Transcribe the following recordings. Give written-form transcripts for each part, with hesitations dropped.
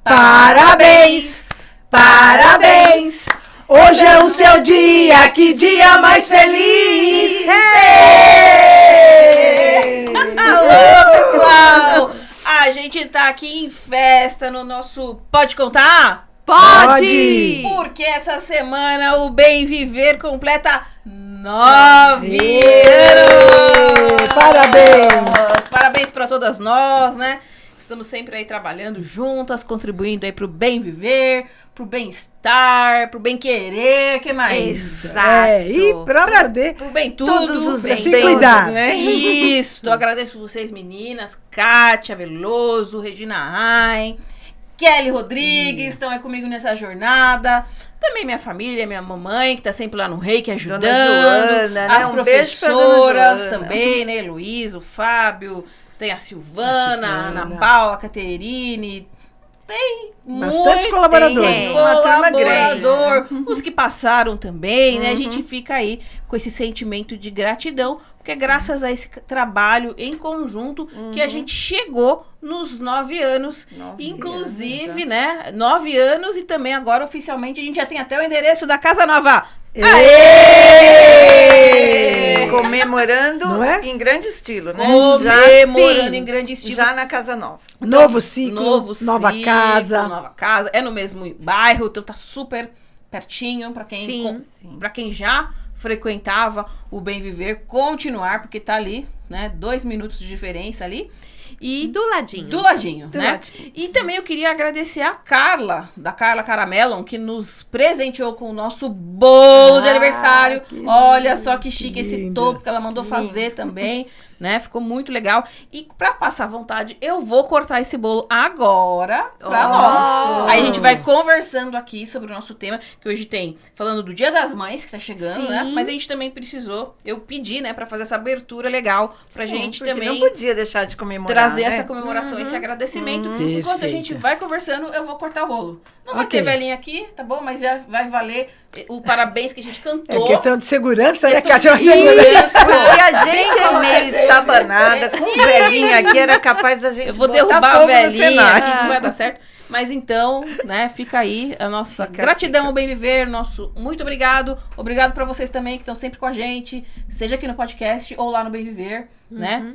Parabéns, parabéns. Hoje é o seu dia, que dia mais feliz. Hey! Alô, pessoal! A gente tá aqui em festa no nosso Pode Contar? Pode! Porque essa semana o Bem Viver completa 9 anos! Parabéns! Parabéns para todas nós, né? Estamos sempre aí trabalhando juntas, contribuindo aí pro bem viver, pro bem-estar, pro bem-querer, o que mais? Exato. E pra poder... Pro bem tudo. Todos os pra se cuidar. né? Isso, eu agradeço vocês meninas, Kátia Veloso, Regina Rain, Kelly Rodrigues, estão aí comigo nessa jornada. Também minha família, minha mamãe, que tá sempre lá no Reiki ajudando. Dona Joana, as né? professoras Beijo pra Dona Joana. também, né? Heloísa, o Fábio, tem a Silvana, a Ana Paula, a Caterine. Tem bastante colaboradores. Tem uma turma grande, Colaborador, os que passaram também, né? A gente fica aí com esse sentimento de gratidão, porque é graças a esse trabalho em conjunto que a gente chegou nos 9 anos. 9 Inclusive, anos, né? 9 anos e também agora oficialmente a gente já tem até o endereço da Casa Nova. Aê! Comemorando Não é? em grande estilo, né? Comemorando sim, em grande estilo. Já na Casa Nova. Novo ciclo, Novo nova ciclo, casa. nova casa, é no mesmo bairro, então tá super pertinho para quem, Sim. pra quem já frequentava o Bem Viver, continuar, porque tá ali, né, 2 minutos de diferença ali. E Do ladinho. do ladinho, Do né? ladinho. E também eu queria agradecer a Carla, da Carla Caramelon, que nos presenteou com o nosso bolo de aniversário. que Olha só que chique esse lindo. topo que ela mandou fazer também, né? Ficou muito legal. E pra passar vontade, eu vou cortar esse bolo agora pra nós. Aí a gente vai conversando aqui sobre o nosso tema, que hoje tem, falando do Dia das Mães, que tá chegando, né? Sim. Mas a gente também precisou, eu pedi, né, pra fazer essa abertura legal, pra Sim, gente porque também não podia deixar de comemorar, trazer né? essa comemoração, esse agradecimento. Enquanto a gente Perfeita. vai conversando, eu vou cortar o bolo. Não vai Ok. ter velhinha aqui, tá bom? Mas já vai valer o parabéns que a gente É cantou. questão de segurança, né, Questão Kátia? de Segurança. Se a gente é meio estabanada, com velhinha aqui, era capaz da gente Eu vou botar derrubar a fogo no velhinha cenário. aqui, não vai dar certo. Mas então, né, fica aí a nossa Fica, gratidão ao Bem Viver, nosso muito obrigado. Obrigado pra vocês também que estão sempre com a gente, seja aqui no podcast ou lá no Bem Viver, né?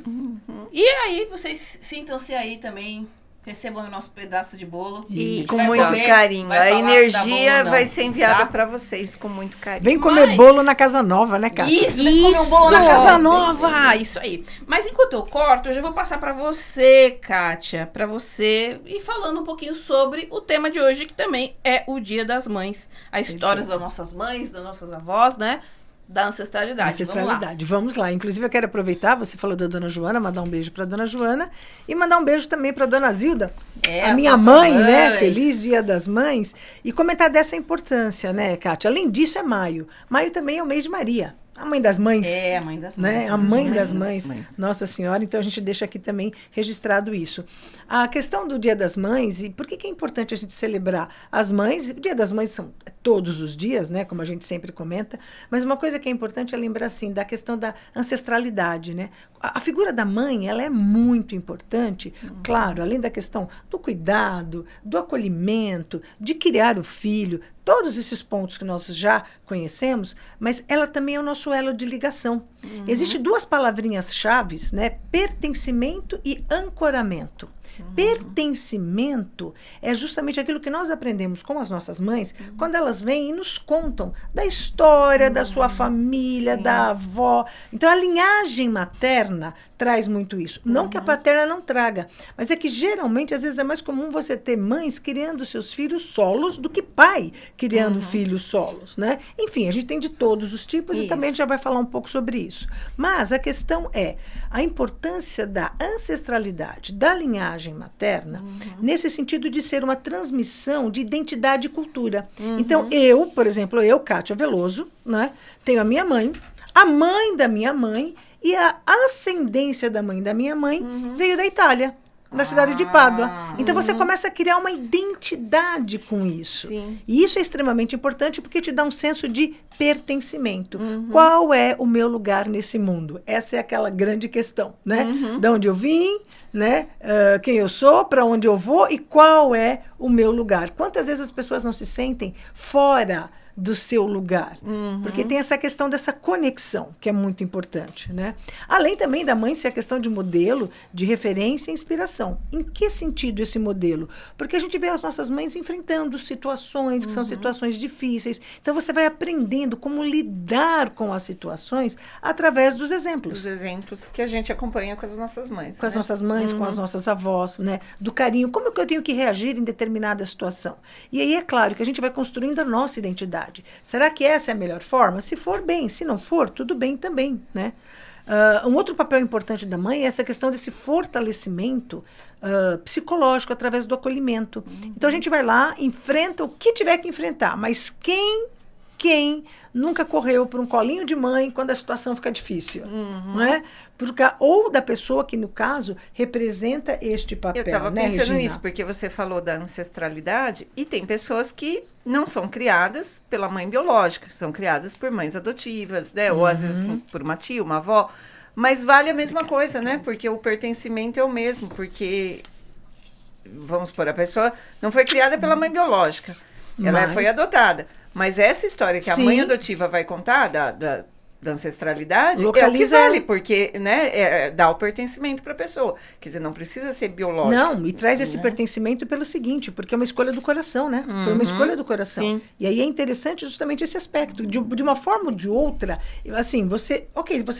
E aí, vocês sintam-se aí também, recebam o nosso pedaço de bolo. Isso. Com Vai muito comer, carinho. vai A falar se tá bom energia ou não, vai ser enviada tá? pra vocês com muito carinho. Vem comer Mas- bolo na Casa Nova, né, Kátia? Isso, vem comer um bolo na Isso! Casa Nova, isso aí. Mas enquanto eu corto, eu já vou passar pra você, Kátia, pra você ir falando um pouquinho sobre o tema de hoje, que também é o Dia das Mães. As histórias das nossas mães, das nossas avós, né? Da ancestralidade. Ancestralidade. Vamos lá. Inclusive, eu quero aproveitar, você falou da Dona Joana, mandar um beijo para Dona Joana e mandar um beijo também para Dona Zilda, É, a as minha nossas mãe, né? mães. Feliz Dia das Mães. E comentar dessa importância, né, Kátia? Além disso, é maio. Maio também é o mês de Maria, a mãe das mães. É, a mãe das mães. Né? A mãe das mães, Nossa Senhora, então a gente deixa aqui também registrado isso. A questão do Dia das Mães, e por que é importante a gente celebrar as mães? O Dia das Mães são todos os dias, né? Como a gente sempre comenta, mas uma coisa que é importante é lembrar, assim, da questão da ancestralidade, né? A figura da mãe, ela é muito importante, claro, além da questão do cuidado, do acolhimento, de criar o filho, todos esses pontos que nós já conhecemos, mas ela também é o nosso elo de ligação. Existem 2 palavrinhas-chave, né? Pertencimento e ancoramento. Pertencimento é justamente aquilo que nós aprendemos com as nossas mães quando elas vêm e nos contam da história da sua família, da avó. Então, a linhagem materna traz muito isso. Não que a paterna não traga, mas é que geralmente, às vezes, é mais comum você ter mães criando seus filhos solos do que pai criando filhos solos, né? Enfim, a gente tem de todos os tipos e também a gente já vai falar um pouco sobre isso. Mas a questão é a importância da ancestralidade, da linhagem materna, nesse sentido de ser uma transmissão de identidade e cultura. Então, eu, por exemplo, Kátia Veloso, né, tenho a minha mãe, a mãe da minha mãe e a ascendência da mãe veio da Itália. na cidade de Pádua. Então você começa a criar uma identidade com isso. Sim. E isso é extremamente importante porque te dá um senso de pertencimento. Qual é o meu lugar nesse mundo? Essa é aquela grande questão, né? De onde eu vim, né? Quem eu sou, para onde eu vou e qual é o meu lugar. Quantas vezes as pessoas não se sentem fora do seu lugar? Porque tem essa questão dessa conexão, que é muito importante, né? Além também da mãe ser a questão de modelo, de referência e inspiração. Em que sentido esse modelo? Porque a gente vê as nossas mães enfrentando situações que são situações difíceis. Então você vai aprendendo como lidar com as situações através dos exemplos. Os exemplos que a gente acompanha com as nossas mães. Com as nossas mães, com as nossas avós, né? Do carinho. Como que eu tenho que reagir em determinada situação? E aí é claro que a gente vai construindo a nossa identidade. Será que essa é a melhor forma? Se for, bem. Se não for, tudo bem também, né? Um outro papel importante da mãe é essa questão desse fortalecimento psicológico através do acolhimento. Então a gente vai lá, enfrenta o que tiver que enfrentar, mas quem nunca correu por um colinho de mãe quando a situação fica difícil, não é? Ou da pessoa que, no caso, representa este papel, Eu estava né, pensando Regina? nisso, porque você falou da ancestralidade e tem pessoas que não são criadas pela mãe biológica, são criadas por mães adotivas, né? Ou às vezes por uma tia, uma avó. Mas vale a mesma coisa, né? Porque o pertencimento é o mesmo, porque, vamos supor, a pessoa não foi criada pela mãe biológica, ela foi adotada. Mas essa história que a mãe adotiva vai contar da ancestralidade Localiza é o que vale, porque, né, dá o pertencimento para a pessoa. Quer dizer, não precisa ser biológico. Não, e traz esse pertencimento pelo seguinte, porque é uma escolha do coração, né? Foi uma escolha do coração. Sim. E aí é interessante justamente esse aspecto. De uma forma ou de outra, assim, você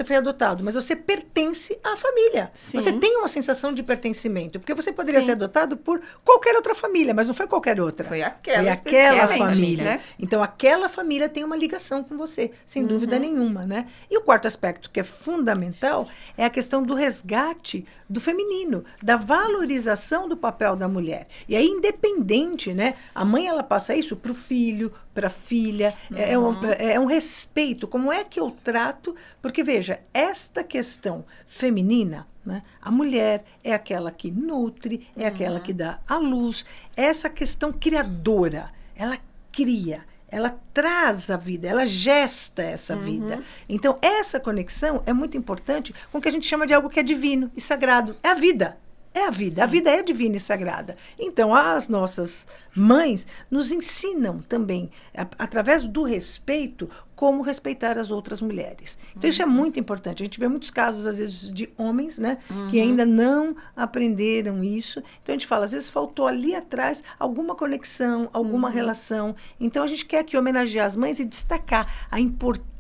foi adotado, mas você pertence à família. Sim. Você tem uma sensação de pertencimento, porque você poderia ser adotado por qualquer outra família, mas não foi qualquer outra. Foi aquela aquela especialmente, família. né? Então, aquela família tem uma ligação com você, sem dúvida nenhuma, né? E o quarto aspecto, que é fundamental, é a questão do resgate do feminino, da valorização do papel da mulher. E aí, independente, né? A mãe, ela passa isso para o filho, para a filha, é um respeito. Como é que eu trato? Porque, veja, esta questão feminina, né? A mulher é aquela que nutre, é aquela que dá a luz, essa questão criadora, ela cria, ela traz a vida, ela gesta essa vida. Então, essa conexão é muito importante com o que a gente chama de algo que é divino e sagrado. É a vida. É a vida. Sim. A vida é divina e sagrada. Então, as nossas mães nos ensinam também, através do respeito, como respeitar as outras mulheres. Então, isso é muito importante. A gente vê muitos casos, às vezes, de homens, né, que ainda não aprenderam isso. Então, a gente fala, às vezes, faltou ali atrás alguma conexão, alguma relação. Então, a gente quer aqui homenagear as mães e destacar a importância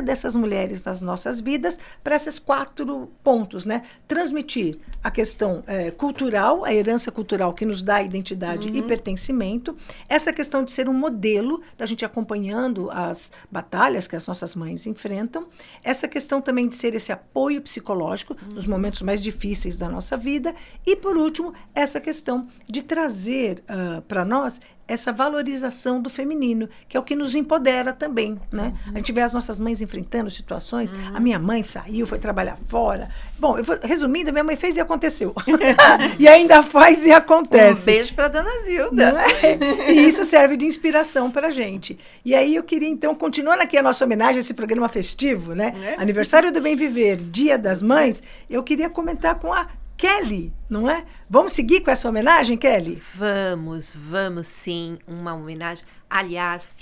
dessas mulheres nas nossas vidas para esses 4 pontos, né? Transmitir a questão cultural, a herança cultural que nos dá identidade e pertencimento, essa questão de ser um modelo, da gente acompanhando as batalhas que as nossas mães enfrentam, essa questão também de ser esse apoio psicológico nos momentos mais difíceis da nossa vida e, por último, essa questão de trazer para nós essa valorização do feminino, que é o que nos empodera também, né? A gente vê as nossas mães enfrentando situações. A minha mãe saiu, foi trabalhar fora. Bom, resumindo, minha mãe fez e aconteceu. E ainda faz e acontece. Um beijo para dona Zilda. Não é? E isso serve de inspiração para a gente. E aí eu queria, então, continuando aqui a nossa homenagem a esse programa festivo, né? Aniversário do Bem Viver, Dia das Mães, eu queria comentar com a Kelly, não é? Vamos seguir com essa homenagem, Kelly? Vamos sim, uma homenagem. Aliás,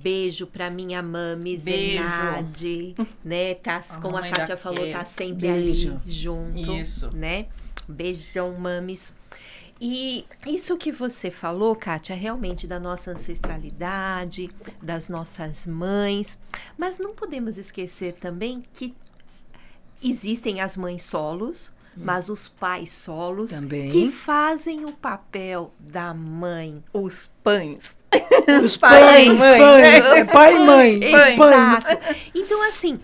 beijo pra minha mami, Zenade, né? Tá, como a Kátia falou, tá sempre ali junto. Isso. Né? Beijão, mames. E isso que você falou, Kátia, realmente da nossa ancestralidade, das nossas mães, mas não podemos esquecer também que existem as mães solos, mas os pais solos também, que fazem o papel da mãe. Os pães. Os pães, pai e mãe. Os pães. Então, assim,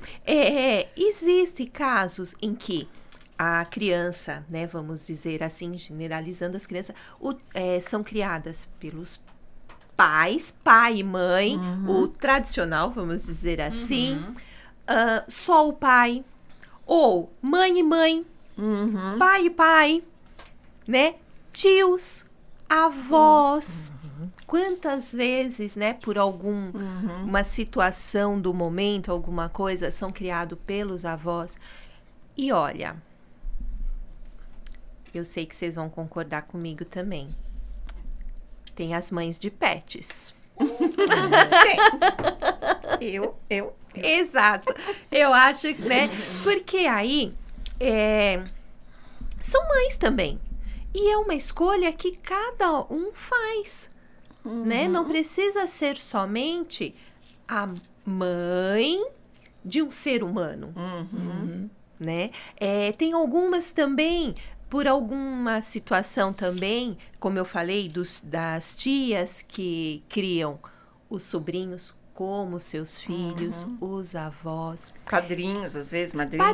existe casos em que a criança, né, vamos dizer assim, generalizando, as crianças são criadas pelos pais, pai e mãe, o tradicional, vamos dizer assim, só o pai, ou mãe e mãe, pai e pai, né? Tios, avós. Quantas vezes, né, por uma situação do momento, alguma coisa, são criados pelos avós. E olha, eu sei que vocês vão concordar comigo também. Tem as mães de pets. Eu. Exato. Eu acho, né? Porque aí são mães também. E é uma escolha que cada um faz, né? Não precisa ser somente a mãe de um ser humano, né? Tem algumas também, por alguma situação também, como eu falei, das tias que criam os sobrinhos como seus filhos, os avós. Padrinhos, às vezes, Madrinhas,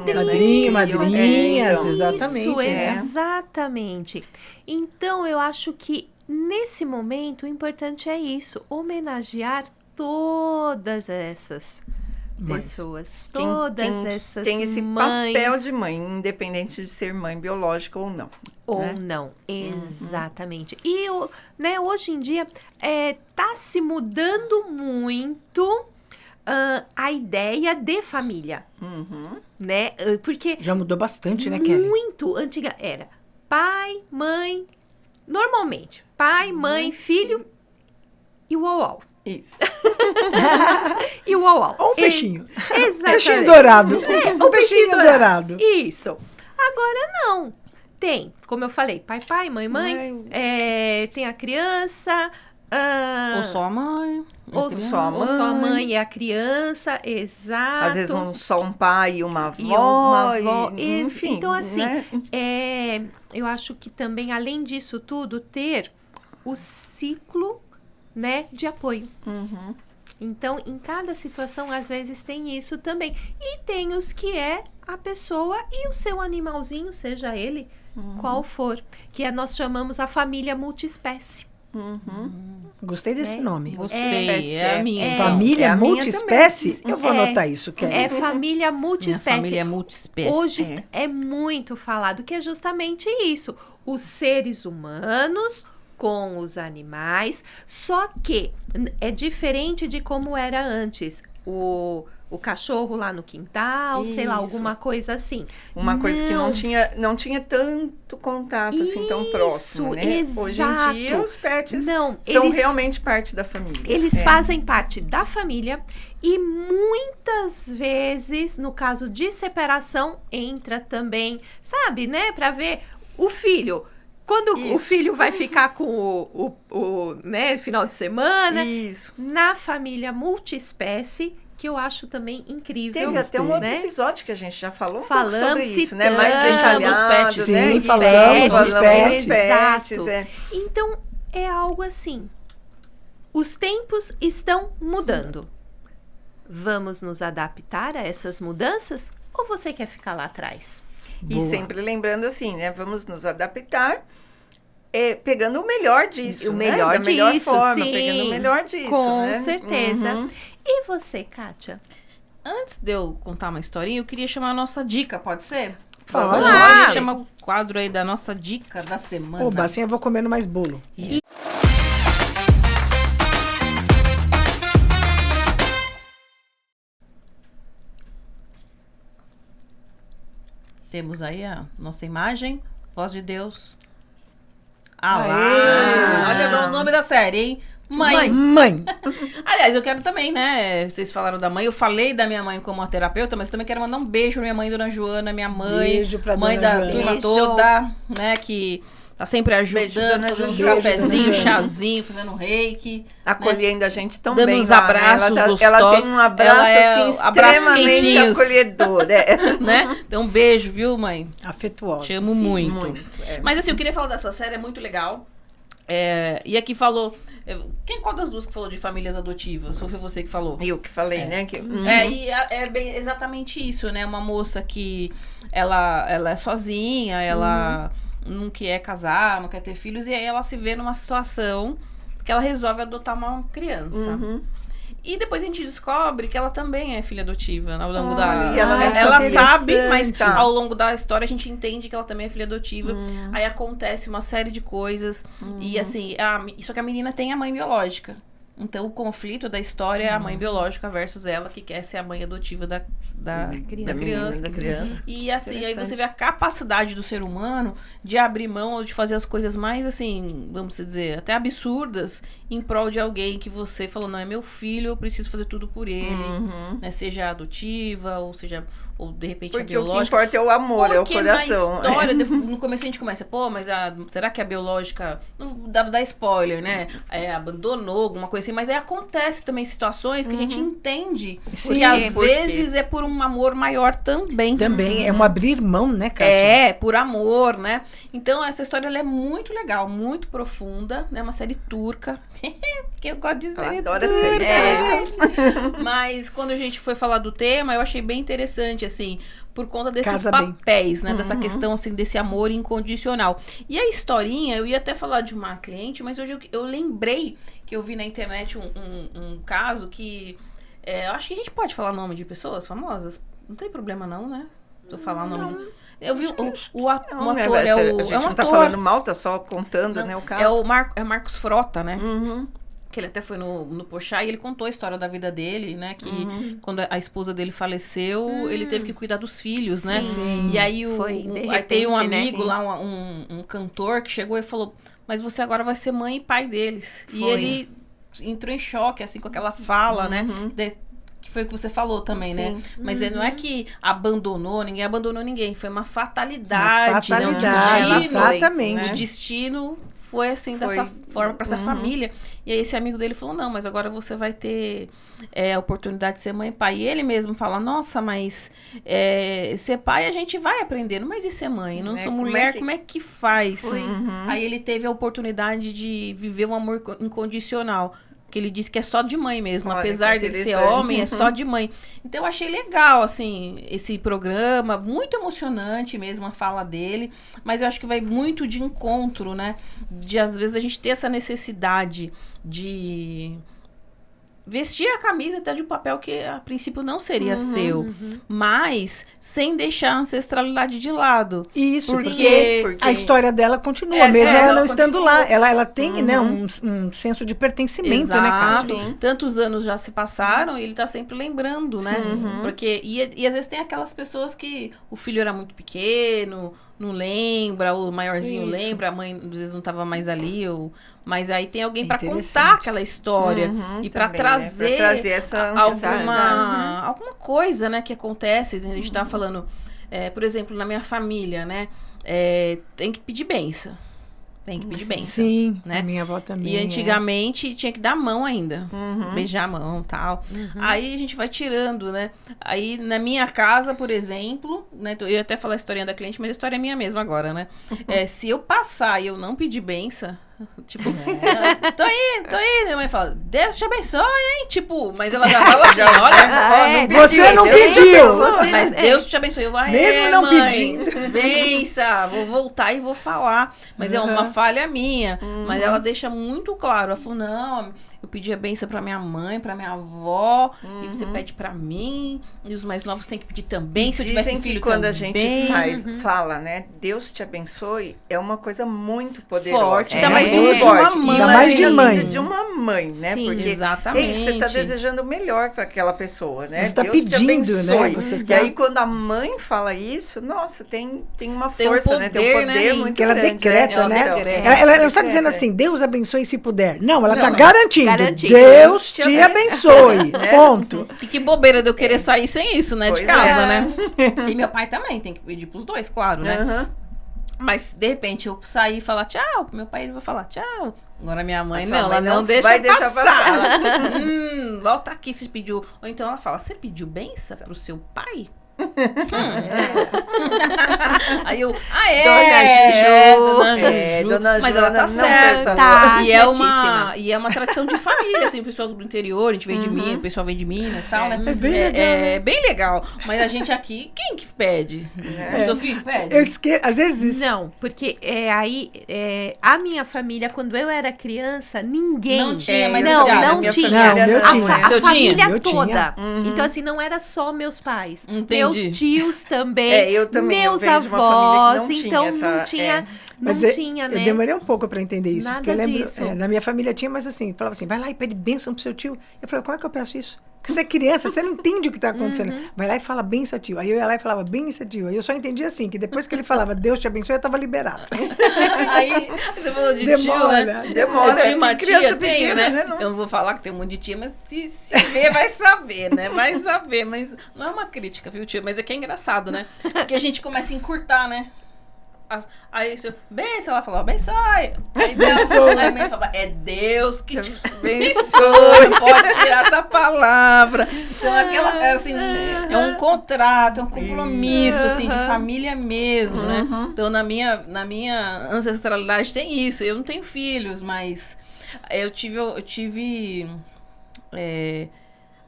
exatamente. Isso, exatamente. Então, eu acho que, nesse momento, o importante é isso, homenagear todas essas pessoas, todas essas tem esse mães. papel de mãe, independente de ser mãe biológica ou não. Ou né? não, exatamente. E hoje em dia tá se mudando muito a ideia de família, né? Porque Já mudou bastante, né, Kelly? muito antiga era pai, mãe, normalmente pai, mãe, filho e o uau. Isso. E o uau. Ou um peixinho. Exatamente. Peixinho dourado. Um peixinho dourado. Isso. Agora não. Tem, como eu falei, pai, mãe, tem a criança. Ou só a mãe. Ou só a mãe e a criança, exato. Às vezes só um pai e uma avó. E uma avó, enfim. então, assim, né? Eu acho que também, além disso tudo, ter o ciclo, né, de apoio. Então, em cada situação, às vezes, tem isso também. E tem os que é a pessoa e o seu animalzinho, seja ele qual for, que nós chamamos a família multiespécie. Gostei desse nome. Gostei, é a minha. Então. Família multiespécie? Eu vou anotar isso, Kelly. É família multiespécie. Minha família é multiespécie. Hoje é muito falado, que é justamente isso. Os seres humanos com os animais, só que é diferente de como era antes. O cachorro lá no quintal, sei lá, alguma coisa assim. Uma coisa que não tinha tanto contato assim tão próximo, né? Exato. Hoje em dia os pets são realmente parte da família. Eles fazem parte da família e muitas vezes, no caso de separação, entra também, sabe, né? Pra ver o filho. Quando o filho vai ficar com o né, final de semana. Isso. Na família multiespécie, que eu acho também incrível. Teve até um outro episódio que a gente já falou sobre isso, né? Mais detalhado, dos pets. né? Sim, falamos dos pets. Exato. Então, é algo assim. Os tempos estão mudando. Vamos nos adaptar a essas mudanças? Ou você quer ficar lá atrás? Boa. E sempre lembrando assim, né? Vamos nos adaptar pegando o melhor disso, o melhor da melhor disso, forma, sim, pegando o melhor disso, com né? certeza. E você, Kátia? Antes de eu contar uma historinha, eu queria chamar a nossa dica, pode ser? Pode. Pode chamar o quadro aí da nossa dica da semana. Oba, assim eu vou comendo mais bolo. Isso. Temos aí a nossa imagem, Voz de Deus. Olha o nome da série, hein? Mãe. Aliás, eu quero também, né? Vocês falaram da mãe. Eu falei da minha mãe como uma terapeuta, mas também quero mandar um beijo pra minha mãe, Dona Joana, minha mãe. Beijo pra mãe Dona da Joana. turma Beijo. toda, né? Que tá sempre ajudando, fazendo uns Beijo, cafezinhos, Dona Joana. chazinho, fazendo reiki. Acolhendo a gente tão Dando bem uns lá, abraços né? Ela gostosos. tem um abraço, Ela é assim, abraços extremamente quentinhos. acolhedor, Né? Então, um beijo, viu, mãe? Afetuosa. Te amo sim. muito. Mas assim, eu queria falar dessa série, é muito legal. E aqui falou... Qual das duas que falou de famílias adotivas? Ou foi você que falou? Eu que falei, né? Que, E é bem exatamente isso, né? Uma moça que ela é sozinha, ela não quer casar, não quer ter filhos, e aí ela se vê numa situação que ela resolve adotar uma criança. E depois a gente descobre que ela também é filha adotiva ao longo e ela sabe, mas interessante. ao longo da história a gente entende que ela também é filha adotiva. Aí acontece uma série de coisas. E assim, só que a menina tem a mãe biológica. Então o conflito da história é a mãe biológica versus ela que quer ser a mãe adotiva da criança. E assim, aí você vê a capacidade do ser humano de abrir mão, de fazer as coisas mais assim, vamos dizer, até absurdas, em prol de alguém que você falou, não, é meu filho, eu preciso fazer tudo por ele, né? Seja adotiva, ou seja, ou de repente Porque a biológica. o que importa é o amor, é o Porque coração. na história, no começo a gente começa, pô, mas será que a biológica, não dá spoiler, né? Abandonou, alguma coisa assim, mas aí acontece também situações que a gente entende que às vezes é por um amor maior também. Também é um abrir mão, né, Kátia? É, por amor, né? Então, essa história ela é muito legal, muito profunda, né? Uma série turca, que eu gosto de série Adoro turca. Mas quando a gente foi falar do tema, eu achei bem interessante, assim, por conta desses Casa bem. papéis, né? Dessa questão, assim, desse amor incondicional. E a historinha, eu ia até falar de uma cliente, mas hoje eu lembrei que eu vi na internet um caso que... eu acho que a gente pode falar nome de pessoas famosas? Não tem problema não, né? Se eu falar nome... Eu vi um ator, A gente não tá falando mal, tá só contando, né, o caso. É o Marcos Frota, né? Que ele até foi no Porchat e ele contou a história da vida dele, né? Que quando a esposa dele faleceu, ele teve que cuidar dos filhos, né? Sim. E aí, aí tem um amigo né? lá, um cantor que chegou e falou, mas você agora vai ser mãe e pai deles. E ele entrou em choque, assim, com aquela fala, né? Que foi o que você falou também, né? Mas não é que ninguém abandonou ninguém. Foi uma fatalidade. Uma fatalidade, né? Um destino, exatamente. O destino foi assim, dessa forma, para essa família. E aí esse amigo dele falou, não, mas agora você vai ter a oportunidade de ser mãe e pai. E ele mesmo fala, nossa, mas ser pai a gente vai aprendendo. Mas e ser mãe? Não sou mulher, como é que faz? Aí ele teve a oportunidade de viver um amor incondicional. Que ele disse que é só de mãe mesmo. Olha, apesar dele ser homem, é só de mãe. Então, eu achei legal, assim, esse programa. Muito emocionante mesmo a fala dele. Mas eu acho que vai muito de encontro, né? De, às vezes, a gente ter essa necessidade de vestir a camisa até de um papel que, a princípio, não seria seu. Mas, sem deixar a ancestralidade de lado. Isso, Porque a história dela continua, mesmo ela não estando continua. lá. Ela tem, né, um senso de pertencimento, né, Kátia? Tantos anos já se passaram e ele tá sempre lembrando, né? Porque, e às vezes tem aquelas pessoas que o filho era muito pequeno, não lembra, o maiorzinho lembra, a mãe às vezes não estava mais ali, mas aí tem alguém para contar aquela história e para trazer, essa alguma coisa, né, que acontece. A gente tá falando, por exemplo, na minha família, né, tem que pedir bênção. Tem que pedir bênção. Sim, né? Minha avó também. E antigamente tinha que dar a mão ainda. Beijar a mão e tal. Aí a gente vai tirando, né? Aí na minha casa, por exemplo, né? Eu ia até falar a historinha da cliente, mas a história é minha mesma agora, né? Se eu passar e eu não pedir bênção, tipo, tô indo. Minha mãe fala, Deus te abençoe, hein? Tipo, mas ela já fala assim, olha, você não pediu. mas Deus te abençoe. Eu, Mesmo não mãe, pedindo. Benção, vou voltar e vou falar. Mas é uma falha minha. Mas ela deixa muito claro. Ela falou, não, eu pedi a benção pra minha mãe, pra minha avó, e você pede pra mim, e os mais novos têm que pedir também, se eu tivesse filho quando também. a gente fala, né, Deus te abençoe, é uma coisa muito poderosa. Forte, ainda mais mais de uma mãe. Ainda mais de mãe. De uma mãe, né? Sim, porque exatamente. você tá desejando o melhor para aquela pessoa, né? Você tá Deus te pedindo, né? abençoe. Você E tá... aí, quando a mãe fala isso, nossa, tem uma Tem um força, poder, né? Tem um poder né? muito Que ela grande. decreta, Ela né? decreta. Ela não está dizendo assim, Deus abençoe se puder. Não, ela está Não, garantindo. garantindo. Deus te abençoe. Ponto. E que bobeira de eu querer sair sem isso, né? Pois de casa, é. né? E meu pai também tem que pedir pros dois, claro, né? Mas, de repente, eu sair e falar tchau, meu pai ele vai falar tchau. Agora minha mãe, A sua não, ela mãe não não deixa vai deixar passar. Volta aqui, você pediu. Ou então ela fala, você pediu benção pro seu pai? Aí eu, Dona Juju. Dona Juju. Mas ela tá não certa. tá E certíssima. é uma tradição de família, assim, o pessoal do interior, a gente vem de Minas, o pessoal vem de Minas e tal, né? É bem legal. É bem legal. Mas a gente aqui, quem que pede? O seu filho pede? Eu esqueço, às vezes... Não, porque a minha família, quando eu era criança, ninguém... Não tinha, mas não, já, não minha tinha. família Não, meu não, tinha. é. A Seu tinha? família Meu toda. tinha. Então, assim, não era só meus pais. Entendi. Meus tios também. Eu também, eu meus venho de uma avós. família que não Então, tinha não essa- tinha... Mas Não tinha, eu né? demorei um pouco para entender isso. Nada porque eu lembro, disso. na minha família tinha, mas assim, falava assim, vai lá e pede bênção pro seu tio. Eu falei, como é que eu peço isso? Porque você é criança, você não entende o que está acontecendo. Vai lá e fala benção, tio. Aí eu ia lá e falava benção, tio. Aí eu só entendi assim, que depois que ele falava Deus te abençoe, eu estava liberado. Aí você falou de tio, né? Demora, Eu tinha uma tem criança tia, tenho, pequena, né? né? Não. Eu não vou falar que tem um monte de tia, mas se ver, vai saber, né? Vai saber, mas não é uma crítica, viu, tio? Mas é que é engraçado, né? Porque a gente começa a encurtar, né? Aí, benção, ela falava, abençoe. Aí, aí a mãe falava, é Deus que te abençoe, pode tirar essa palavra. Então, assim, é um contrato, é um compromisso, assim, de família mesmo, né? Então, na minha ancestralidade tem isso. Eu não tenho filhos, mas eu tive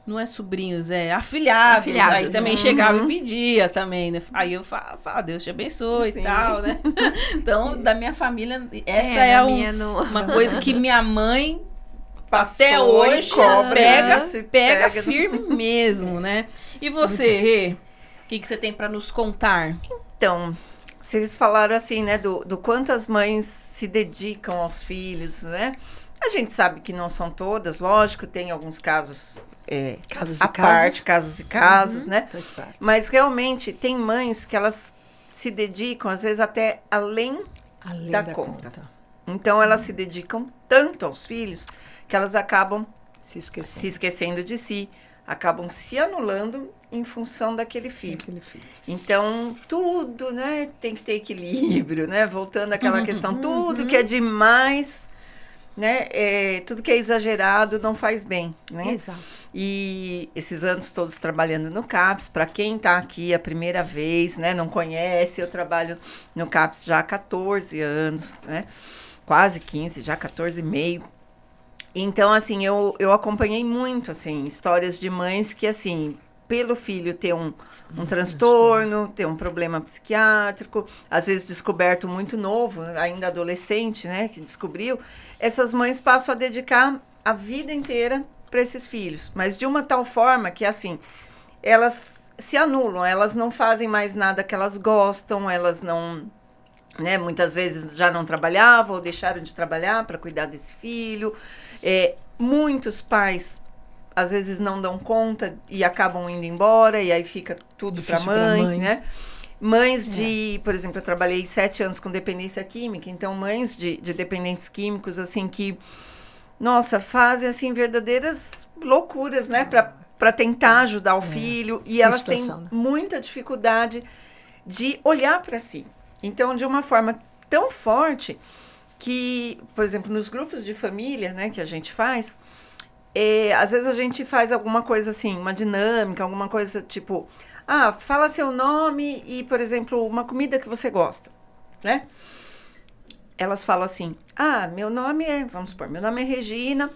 não é sobrinhos, é afilhados. Aí também chegava e pedia também, né? Aí eu falo, Deus te abençoe e tal, né? Então, da minha família, essa uma coisa que minha mãe Passou até hoje e cobra, pega né? firme mesmo, né? E você, Rê? O que você tem para nos contar? Então, vocês falaram assim, né, do quanto as mães se dedicam aos filhos, né? A gente sabe que não são todas, lógico, tem alguns casos Casos à parte, casos e casos, né? Faz parte. Mas realmente tem mães que elas se dedicam, às vezes, até além Além da da conta. conta. Então, elas se dedicam tanto aos filhos que elas acabam Se esquecendo. se esquecendo de si, acabam se anulando em função daquele filho. Aquele filho. Então, tudo, né, tem que ter equilíbrio, né? Voltando àquela questão, tudo que é demais, né, tudo que é exagerado não faz bem, né? Exato. E esses anos todos trabalhando no CAPS, para quem está aqui a primeira vez, né, não conhece, eu trabalho no CAPS já há 14 anos, né? Quase 15, já 14 e meio. Então, assim, eu acompanhei muito, assim, histórias de mães que, assim, pelo filho ter um transtorno, ter um problema psiquiátrico, às vezes descoberto muito novo, ainda adolescente, né, que descobriu, essas mães passam a dedicar a vida inteira para esses filhos, mas de uma tal forma que, assim, elas se anulam, elas não fazem mais nada que elas gostam, elas não, né, muitas vezes já não trabalhavam ou deixaram de trabalhar para cuidar desse filho. Muitos pais às vezes não dão conta e acabam indo embora e aí fica tudo para mãe, né? Mães de, por exemplo, eu trabalhei 7 anos com dependência química, então mães de dependentes químicos, assim, que, nossa, fazem, assim, verdadeiras loucuras, né? Para tentar ajudar o filho e elas têm muita dificuldade de olhar para si. Então, de uma forma tão forte que, por exemplo, nos grupos de família, né, que a gente faz, às vezes a gente faz alguma coisa assim, uma dinâmica, alguma coisa tipo, fala seu nome e, por exemplo, uma comida que você gosta, né? Elas falam assim, meu nome é Regina.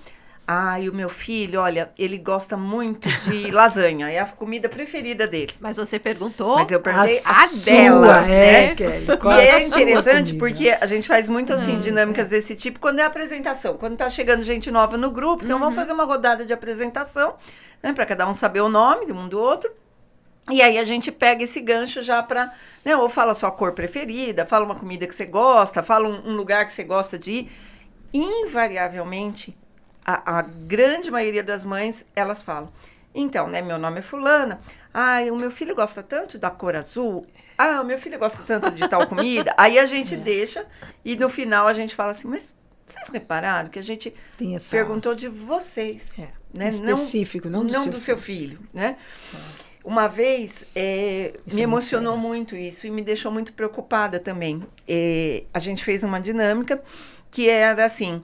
E o meu filho, olha, ele gosta muito de lasanha, é a comida preferida dele. Mas você perguntou? Mas eu perguntei a dela, né? Kelly, E é interessante porque a gente faz muito assim, dinâmicas desse tipo, quando é apresentação. Quando tá chegando gente nova no grupo, então vamos fazer uma rodada de apresentação, né? Para cada um saber o nome de um do outro. E aí a gente pega esse gancho já para, né? Ou fala a sua cor preferida, fala uma comida que você gosta, fala um lugar que você gosta de ir. Invariavelmente, a grande maioria das mães, elas falam, então, né, meu nome é fulana, o meu filho gosta tanto da cor azul, o meu filho gosta tanto de tal comida, aí a gente deixa, e no final a gente fala assim, mas vocês repararam que a gente perguntou de vocês, né? Específico, não do seu filho, né? Uma vez, me emocionou muito isso e me deixou muito preocupada também. A gente fez uma dinâmica que era assim,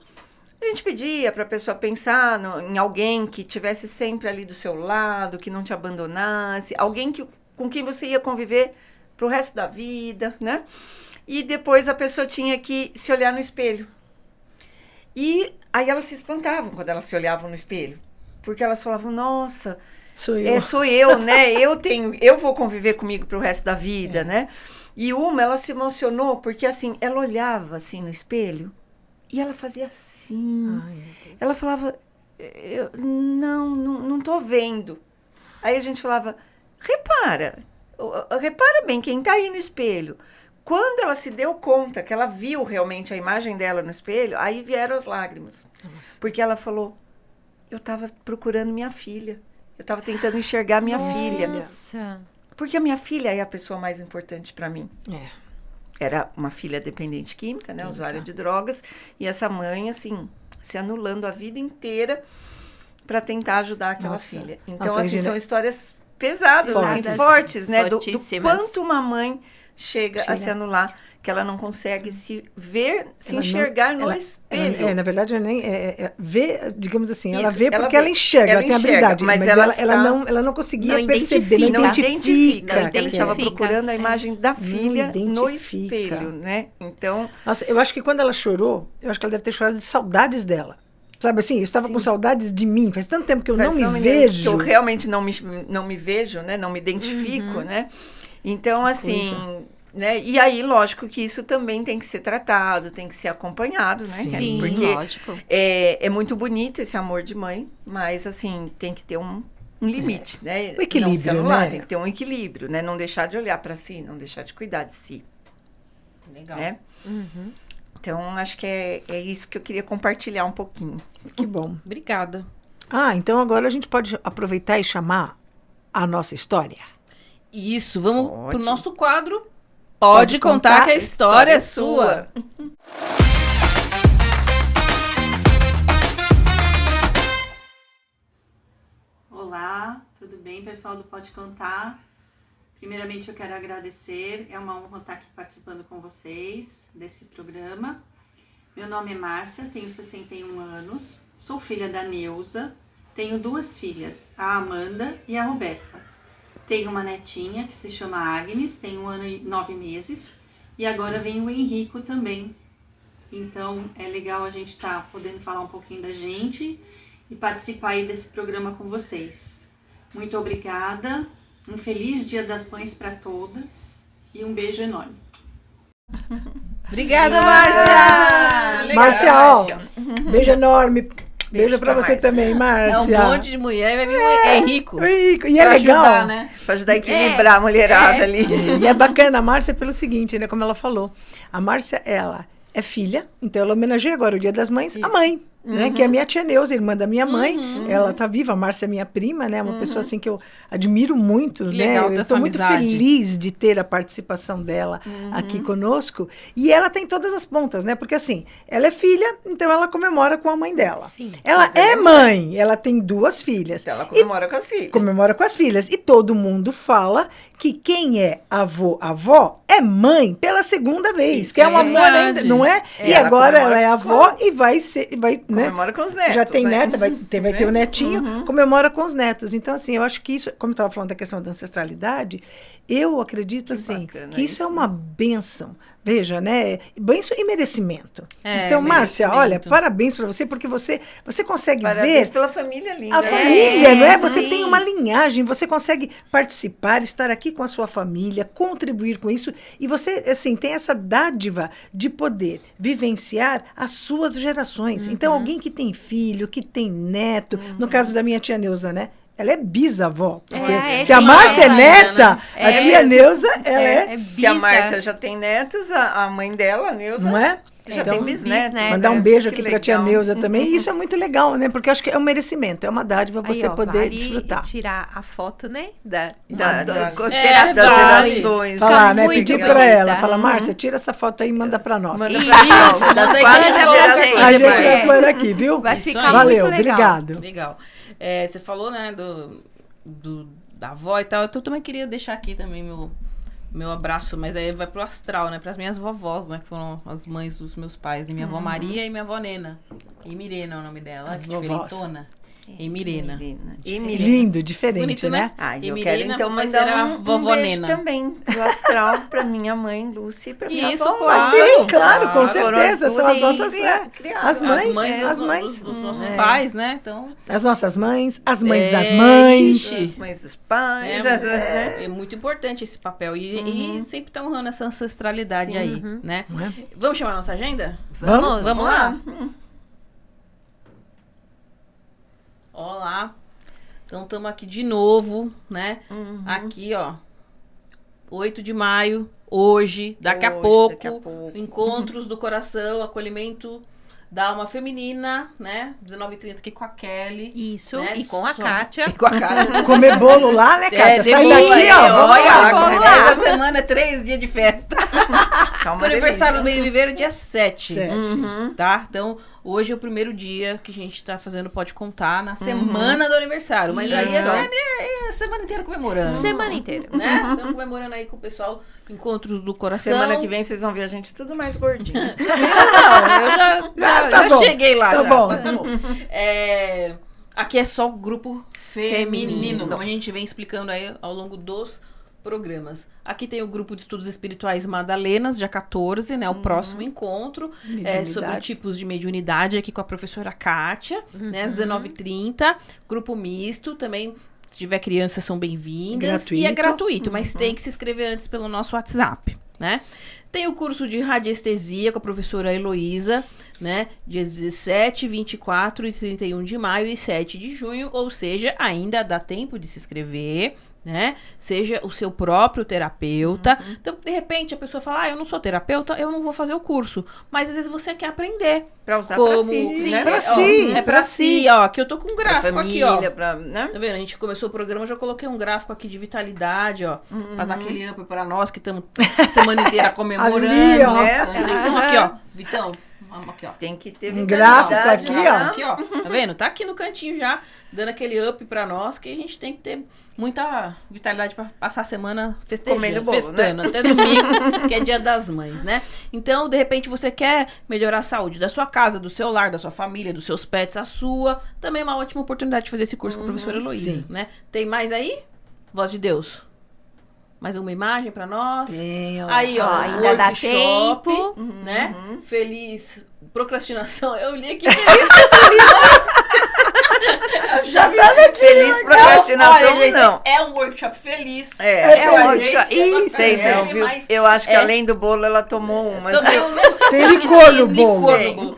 a gente pedia para a pessoa pensar em alguém que estivesse sempre ali do seu lado, que não te abandonasse, alguém que com quem você ia conviver pro resto da vida, né? E depois a pessoa tinha que se olhar no espelho. E aí elas se espantavam quando elas se olhavam no espelho. Porque elas falavam, nossa, Sou eu. sou eu, né? Eu vou conviver comigo pro resto da vida, né? E ela se emocionou porque, assim, ela olhava, assim, no espelho e ela fazia assim. Ai, meu Deus. Ela falava, não tô vendo. Aí a gente falava, repara bem quem tá aí no espelho. Quando ela se deu conta que ela viu realmente a imagem dela no espelho, aí vieram as lágrimas. Nossa. Porque ela falou, eu tava procurando minha filha. Eu tava tentando enxergar minha filha. Nossa. Porque a minha filha é a pessoa mais importante para mim. É. Era uma filha dependente química, né? Usuária de drogas. E essa mãe, assim, se anulando a vida inteira para tentar ajudar aquela Nossa. filha. Então, Nossa, assim, Regina, são histórias pesadas, assim, Pesadas, fortes, né? Do fortíssimas. quanto uma mãe chega a se anular, que ela não consegue se ver, se Ela não- enxergar no ela- espelho. na verdade, ela nem vê, digamos assim, ela Isso, vê ela porque vê. ela enxerga, Ela ela tem enxerga, habilidade, mas mas ela ela não conseguia não perceber, não Não identifica. identifica. Ela identifica. estava procurando a imagem da filha no identifica. espelho, né? Então, Nossa, eu acho que quando ela chorou, eu acho que ela deve ter chorado de saudades dela. Sabe assim, eu estava com saudades de mim, faz tanto tempo que eu não me vejo. Que eu realmente não me vejo, né? Não me identifico, né? Então, assim, né? E aí, lógico que isso também tem que ser tratado, tem que ser acompanhado, né? Sim. Kelly? Sim, Porque lógico. é muito bonito esse amor de mãe, mas, assim, tem que ter um limite, né? O equilíbrio, não se anular, né? Tem que ter um equilíbrio, né? Não deixar de olhar para si, não deixar de cuidar de si, Legal. né? Uhum. Então, acho que é isso que eu queria compartilhar um pouquinho. Que bom. Obrigada. Então agora a gente pode aproveitar e chamar a nossa história. Isso, vamos Pode. pro nosso quadro. Pode contar que a história é sua. Olá, tudo bem, pessoal do Pode Contar? Primeiramente, eu quero agradecer, é uma honra estar aqui participando com vocês desse programa. Meu nome é Márcia, tenho 61 anos, sou filha da Neuza, tenho 2 filhas, a Amanda e a Roberta. Tenho uma netinha que se chama Agnes, tem 1 ano e 9 meses, e agora vem o Henrico também. Então, é legal a gente estar podendo falar um pouquinho da gente e participar aí desse programa com vocês. Muito obrigada, um feliz Dia das Mães para todas e um beijo enorme. Obrigada, Márcia! Legal. Márcia, ó, beijo enorme. Beijo pra pra você Márcia. também, É Márcia. um monte de mulher, vai vir o Henrico. E é pra legal. ajudar, né? Para ajudar a equilibrar a mulherada ali. E é bacana a Márcia pelo seguinte, né? Como ela falou. A Márcia, ela é filha, então ela homenageia agora o Dia das Mães, a mãe. Né, que é a minha tia Neuza, irmã da minha mãe. Ela tá viva, a Márcia é minha prima, né? Uma pessoa assim que eu admiro muito, Que né? legal Eu dessa estou muito amizade. feliz de ter a participação dela aqui conosco. E ela tem todas as pontas, né? Porque assim, ela é filha, então ela comemora com a mãe dela. Sim. Ela é mãe, ela tem 2 filhas. Então, ela comemora com as filhas. Comemora com as filhas. E todo mundo fala que quem é avó é mãe pela segunda vez. Isso que é é um amor verdade. ainda, não é? E Ela agora comemora ela é avó e vai ser, né? Comemora com os netos. Já tem né? neta, vai ter o netinho, comemora com os netos. Então, assim, eu acho que isso, como eu estava falando da questão da ancestralidade, eu acredito, assim, bacana que isso é isso. uma bênção. Veja, né? Bênção e merecimento. É, Então, Márcia, merecimento. olha, parabéns para você, porque você consegue Parabéns ver pela família linda. a né? família, não é? Você sim. tem uma linhagem, você consegue participar, estar aqui com a sua família, contribuir com isso, e você, assim, tem essa dádiva de poder vivenciar as suas gerações. Então, alguém que tem filho, que tem neto, no caso da minha tia Neuza, né? Ela é bisavó, porque se a sim, Márcia é né? neta, a É tia mesmo. Neuza, ela é, Se a Márcia já tem netos, a mãe dela, a Neuza, não é? já Então, tem bisnetos. bisnetos. Mandar um né? beijo Que aqui para a tia legal. Neuza também. E isso é muito legal, né? Porque eu acho que é um merecimento, é uma dádiva você Aí, ó, poder vale desfrutar. tirar a foto, né? Das É, das vale. gerações. Falar, né? muito Pedir bonita. para ela, falar, Márcia, tira essa foto aí e manda para nós. Manda Isso, pra nós, manda das aí que quatro a gente coloca gerações. aqui A gente depois. vai pôr aqui, viu? Vai Isso ficar aí. Valeu, muito legal. obrigado. Legal. É, você falou, né, da avó e tal. Então, eu também queria deixar aqui também meu abraço, mas aí vai pro astral, né? Pras minhas vovós, né? Que foram as mães dos meus pais. E minha avó Maria e minha avó Nena. E Mirena é o nome dela, As que vovós. diferentona. Emirena. Lindo, diferente, Bonito, né? Ah, eu Emirena, quero então vai ser a mandar vovó beijo Nena. também do astral pra minha mãe, Lúcia, e pra minha Isso, avó. claro. Sim, claro, com Claro. certeza. São as nossas. Criadas. As mães, As mães mães. dos nossos pais, né? Então, As nossas mães, as mães das É, mães. ixi. As mães dos pais. é muito importante esse papel. E sempre tá honrando essa ancestralidade aí, né? Não é? Vamos chamar a nossa agenda? Vamos? Vamos lá? Olá. Então, estamos aqui de novo, né? Aqui, ó. 8 de maio, hoje, daqui a pouco. Encontros do Coração, acolhimento da alma feminina, né? 19h30 aqui com a Kelly. Isso, né? e com a Só- Kátia. E com a Kátia. Comer bolo lá, né, Kátia? Sai demorou daqui, aí, ó. Vamos lá. Vamos lá. Essa semana é 3 dias de festa. O aniversário do Bem Viver é dia 7. 7. Tá? Então, hoje é o primeiro dia que a gente tá fazendo Pode Contar na semana do aniversário. Mas aí Isso. é a semana inteira comemorando. Semana inteira. Né? Estamos comemorando aí com o pessoal Encontros do Coração. Semana que vem vocês vão ver a gente tudo mais gordinho. Não, eu já Tá bom. cheguei lá. Tá já. bom. Tá bom. Aqui é só o grupo feminino, como a gente vem explicando aí ao longo dos programas. Aqui tem o grupo de estudos espirituais Madalenas, dia 14, né? O próximo encontro. Mediunidade. Sobre tipos de mediunidade, aqui com a professora Kátia, né? Às 19h30. Grupo misto, também, se tiver crianças, são bem-vindas. Gratuito. E é gratuito, mas tem que se inscrever antes pelo nosso WhatsApp, né? Tem o curso de radiestesia com a professora Heloísa, né? Dias 17, 24 e 31 de maio e 7 de junho. Ou seja, ainda dá tempo de se inscrever, né? Seja o seu próprio terapeuta. Então, de repente, a pessoa fala, eu não sou terapeuta, eu não vou fazer o curso. Mas, às vezes, você quer aprender. Pra usar Como, pra si, né? pra Ó, si. É pra si, ó. Aqui eu tô com um Pra gráfico família, aqui, ó. pra, né? Tá vendo? A gente começou o programa, eu já coloquei um gráfico aqui de vitalidade, ó. Pra dar aquele up pra nós que estamos a semana inteira comemorando. Ali, ó. Né? Então, aqui, ó. Vitão, aqui, ó. Tem que ter Um gráfico vitalidade, aqui, né? ó. Aqui, ó. Tá vendo? Tá aqui no cantinho já, dando aquele up pra nós, que a gente tem que ter muita vitalidade pra passar a semana festejando, Comendo bolo, festando, até domingo, que é dia das mães, né? Então, de repente, você quer melhorar a saúde da sua casa, do seu lar, da sua família, dos seus pets, a sua. Também é uma ótima oportunidade de fazer esse curso com a professora Heloísa, sim. né? Tem mais aí? Voz de Deus. Mais uma imagem pra nós. Tem, ó. Aí, ó, Ainda dá workshop, tempo. né? Feliz procrastinação. Eu li aqui. Já tá aqui. Feliz procrastinação, Olha, gente, não. é um workshop feliz. É Com a ótimo. gente, Ih, sei, é, não, viu? mas Eu acho que é- além do bolo, ela tomou umas. Também Tem licor no bolo. Licor no bolo.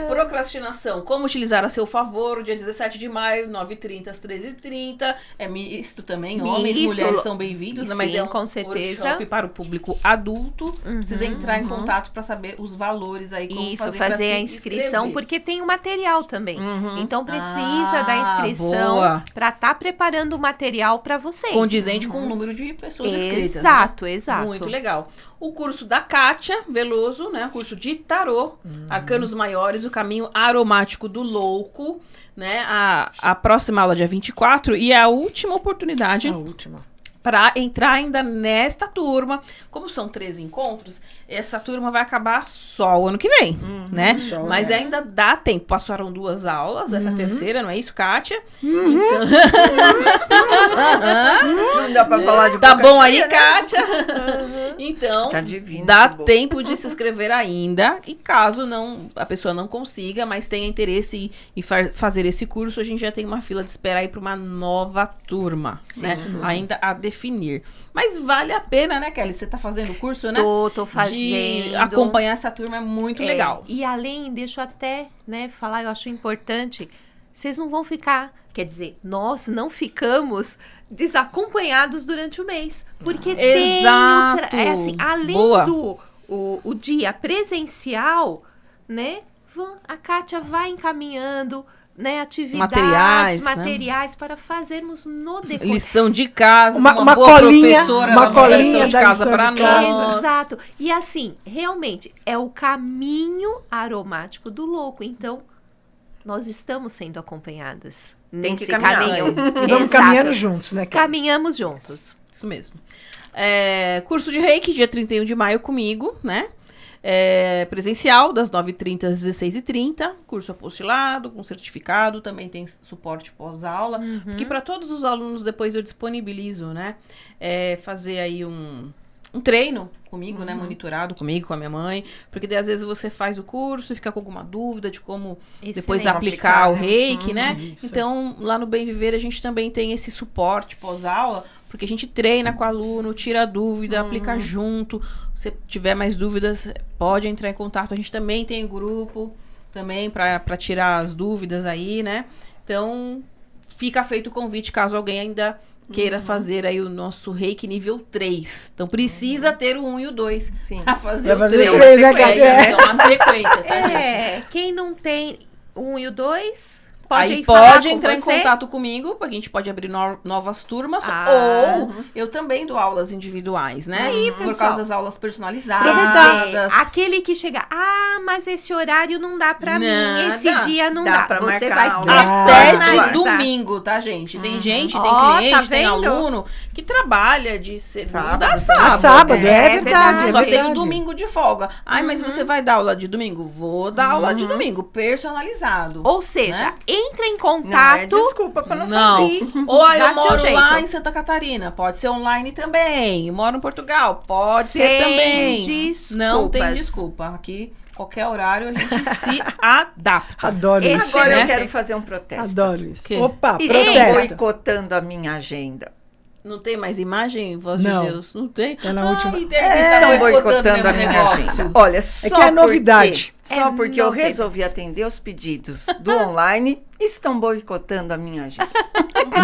Procrastinação. Como utilizar a seu favor, o dia 17 de maio, 9h30 às 13h30. É misto também, homens e Misto. mulheres são bem-vindos, né? Mas Sim, é um com certeza. workshop para o público adulto. Precisa entrar em contato para saber os valores aí, como Isso, fazer, pra fazer se a inscrição, inscrever. porque tem o material também. Então precisa da Ah, inscrição boa. para estar preparando o material para vocês. Condizente com o número de pessoas inscritas. né? Exato, exato. Muito legal. O curso da Kátia Veloso, né? O curso de tarô, Arcanos Maiores, o caminho aromático do louco, né? A próxima aula, dia 24, e é a última oportunidade A última. para entrar ainda nesta turma. Como são 13 encontros, essa turma vai acabar só o ano que vem, né? Só, Mas né? ainda dá tempo. Passaram 2 aulas, essa terceira, não é isso, Kátia? Não dá pra falar de Tá boca bom aí, cheia, né? Kátia? Então, Tá divino dá esse bolo. tempo de se inscrever ainda. E caso a pessoa não consiga, mas tenha interesse em fazer esse curso, a gente já tem uma fila de espera aí para uma nova turma, né? Ainda a definir. Mas vale a pena, né, Kelly? Você tá fazendo o curso, né? Tô fazendo. De acompanhar essa turma é muito legal. E além, deixa eu até, né, falar, eu acho importante, vocês não vão ficar, quer dizer, nós não ficamos desacompanhados durante o mês. Porque tem Exato. é assim, além Boa. do o dia presencial, né, a Kátia vai encaminhando, né, atividades, Materiais, né? para fazermos no decorrer. Lição de casa, Uma boa colinha, professora, uma vai mandar colinha lição de da casa lição para de casa. nós. Exato. E assim, realmente, é o caminho aromático do louco. Então, nós estamos sendo acompanhadas Tem que nesse caminhar. caminho. E vamos Exato. caminhando juntos, né, Kelly? Caminhamos juntos. Isso mesmo. Curso de Reiki, dia 31 de maio comigo, né? presencial, das 9h30 às 16h30, curso apostilado, com certificado, também tem suporte pós-aula, porque para todos os alunos depois eu disponibilizo, né, fazer aí um treino comigo, né, monitorado comigo, com a minha mãe, porque daí, às vezes você faz o curso e fica com alguma dúvida de como depois aplicar o reiki, né? Isso. Então, lá no Bem Viver a gente também tem esse suporte pós-aula, porque a gente treina com o aluno, tira a dúvida, aplica junto. Se tiver mais dúvidas, pode entrar em contato. A gente também tem grupo também para tirar as dúvidas aí, né? Então, fica feito o convite caso alguém ainda queira fazer aí o nosso reiki nível 3. Então, precisa ter o 1 e o 2 para fazer o 3. É uma sequência, tá, gente? Quem não tem o 1 e o 2... Pode entrar em contato comigo, porque a gente pode abrir novas turmas, ou eu também dou aulas individuais, né? Aí, por causa das aulas personalizadas. Aquele que chega, mas esse horário não dá pra mim, esse dia não dá. Pra você marcar vai até de domingo, tá, gente? Tem gente, tem cliente, tem aluno que trabalha de segunda a sábado. É verdade. Só tem o domingo de folga. Mas você vai dar aula de domingo? Vou dar aula de domingo, personalizado. Ou seja, né? Entra em contato. Não é desculpa pra não fazer. Ou eu moro lá em Santa Catarina. Pode ser online também. Eu moro em Portugal. Pode ser também. Desculpas. Não tem desculpa. Aqui, qualquer horário, a gente se adapta. Adoro isso. Agora eu quero fazer um protesto. Adoro isso. Que? Opa, Estão protesto. boicotando a minha agenda. Não tem mais imagem, voz Não. de Deus? Não tem? Tá na última. Estão boicotando a minha agenda. Olha, só que é novidade. Só porque eu resolvi atender os pedidos do online, estão boicotando a minha agenda.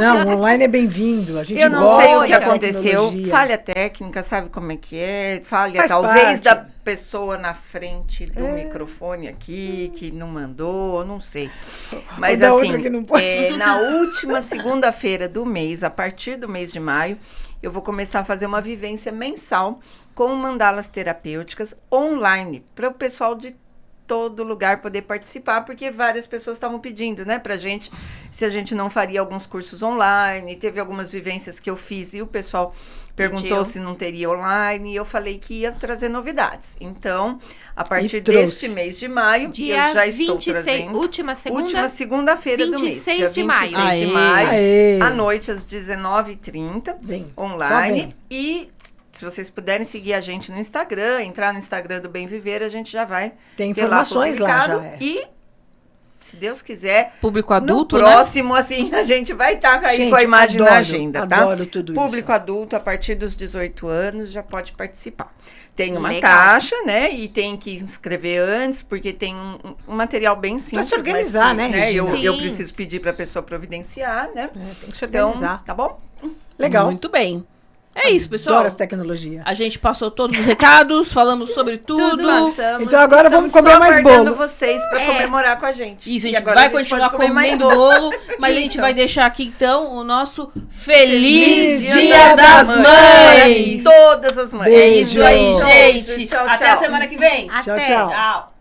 Não, online é bem-vindo. A gente Eu não gosta sei o que da aconteceu. tecnologia. Falha técnica, sabe como é que é? Falha Faz talvez parte. da pessoa na frente do microfone aqui, que não mandou, não sei. Mas da assim, outra que não pode. na última segunda-feira do mês, a partir do mês de maio, eu vou começar a fazer uma vivência mensal com mandalas terapêuticas online, para o pessoal de todo lugar poder participar, porque várias pessoas estavam pedindo, né, pra gente, se a gente não faria alguns cursos online. Teve algumas vivências que eu fiz e o pessoal perguntou se não teria online, e eu falei que ia trazer novidades. Então, a partir deste mês de maio, dia eu já estou 26, trazendo... última segunda-feira do mês. 26 de maio. 26 de maio, Aê. à noite, às 19h30, Bem, só online. bem. E se vocês puderem seguir a gente no Instagram, entrar no Instagram do Bem Viver, a gente já vai Tem ter informações lá publicado. já. E, se Deus quiser, Público adulto, no né? próximo, assim, a gente vai estar aí Gente, com a imagem adoro, na agenda, tá? adoro tudo isso. Público adulto, a partir dos 18 anos, já pode participar. Tem uma Legal. taxa, né? E tem que inscrever antes, porque tem um material bem simples. se organizar, mas que, né, Regina? Eu Sim. preciso pedir para a pessoa providenciar, né? Tem que se Então, organizar. tá bom? Legal. Muito bem. É isso, pessoal. Adoro as tecnologias. A gente passou todos os recados, falamos sobre tudo. Passamos, Então agora estamos vamos comer só mais aguardando bolo. vocês para comemorar com a gente. Isso, a E gente agora vai pode continuar comer mais comendo bolo, mas a gente Isso. vai deixar aqui então o nosso Feliz Feliz Dia das Mães! Todas as mães. É isso aí, Beijo. gente. Tchau, Até tchau. a semana que vem. Tchau, Até. tchau. Tchau.